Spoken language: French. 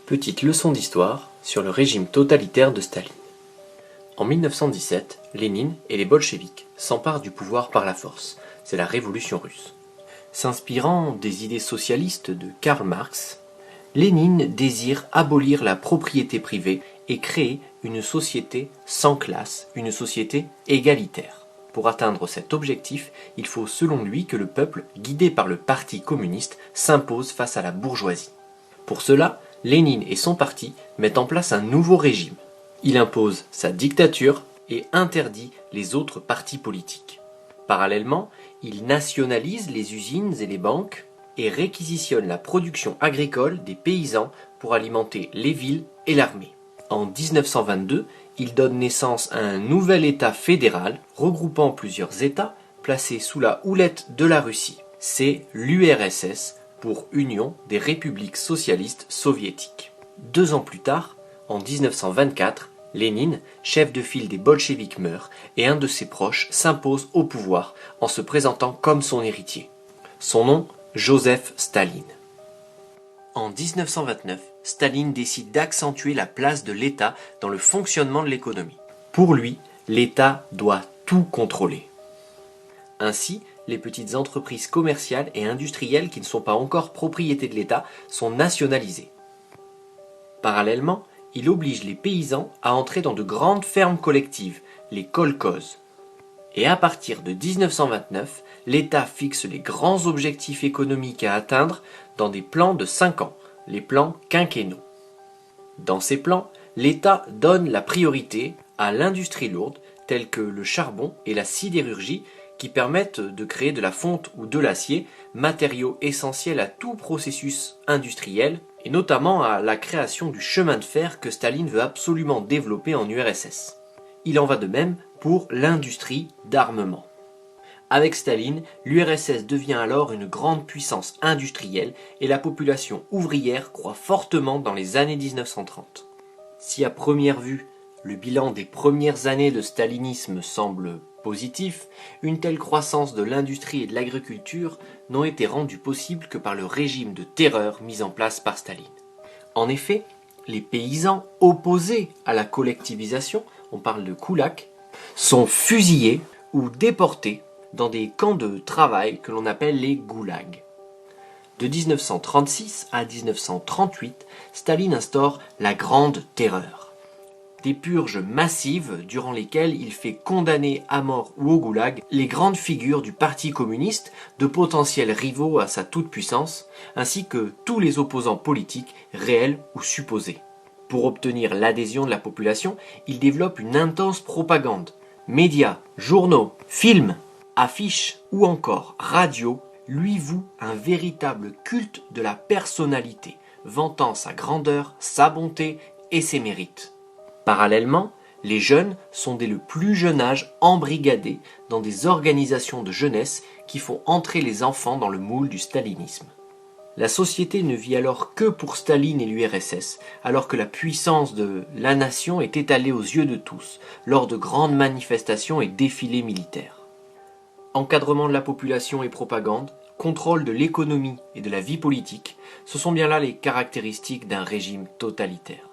Petite leçon d'histoire sur le régime totalitaire de Staline. En 1917, Lénine et les bolcheviks s'emparent du pouvoir par la force. C'est la révolution russe. S'inspirant des idées socialistes de Karl Marx, Lénine désire abolir la propriété privée et créer une société sans classe, une société égalitaire. Pour atteindre cet objectif, il faut selon lui que le peuple, guidé par le Parti communiste, s'impose face à la bourgeoisie. Pour cela, Lénine et son parti mettent en place un nouveau régime. Il impose sa dictature et interdit les autres partis politiques. Parallèlement, il nationalise les usines et les banques et réquisitionne la production agricole des paysans pour alimenter les villes et l'armée. En 1922, il donne naissance à un nouvel État fédéral regroupant plusieurs États placés sous la houlette de la Russie. C'est l'URSS, pour Union des républiques socialistes soviétiques. 2 ans plus tard, en 1924, Lénine, chef de file des bolcheviks, meurt et un de ses proches s'impose au pouvoir en se présentant comme son héritier. Son nom, Joseph Staline. En 1929, Staline décide d'accentuer la place de l'État dans le fonctionnement de l'économie. Pour lui, l'État doit tout contrôler. Ainsi, les petites entreprises commerciales et industrielles qui ne sont pas encore propriété de l'État sont nationalisées. Parallèlement, il oblige les paysans à entrer dans de grandes fermes collectives, les kolkhozes. Et à partir de 1929, l'État fixe les grands objectifs économiques à atteindre dans des plans de 5 ans, les plans quinquennaux. Dans ces plans, l'État donne la priorité à l'industrie lourde, telle que le charbon et la sidérurgie, qui permettent de créer de la fonte ou de l'acier, matériaux essentiels à tout processus industriel, et notamment à la création du chemin de fer que Staline veut absolument développer en URSS. Il en va de même pour l'industrie d'armement. Avec Staline, l'URSS devient alors une grande puissance industrielle et la population ouvrière croît fortement dans les années 1930. Si à première vue, le bilan des premières années de stalinisme semble positif, une telle croissance de l'industrie et de l'agriculture n'ont été rendues possibles que par le régime de terreur mis en place par Staline. En effet, les paysans opposés à la collectivisation, on parle de koulaks, sont fusillés ou déportés dans des camps de travail que l'on appelle les goulags. De 1936 à 1938, Staline instaure la Grande Terreur. Des purges massives durant lesquelles il fait condamner à mort ou au goulag les grandes figures du Parti communiste, de potentiels rivaux à sa toute-puissance, ainsi que tous les opposants politiques, réels ou supposés. Pour obtenir l'adhésion de la population, il développe une intense propagande. Médias, journaux, films, affiches ou encore radio lui vouent un véritable culte de la personnalité, vantant sa grandeur, sa bonté et ses mérites. Parallèlement, les jeunes sont dès le plus jeune âge embrigadés dans des organisations de jeunesse qui font entrer les enfants dans le moule du stalinisme. La société ne vit alors que pour Staline et l'URSS, alors que la puissance de la nation est étalée aux yeux de tous, lors de grandes manifestations et défilés militaires. Encadrement de la population et propagande, contrôle de l'économie et de la vie politique, ce sont bien là les caractéristiques d'un régime totalitaire.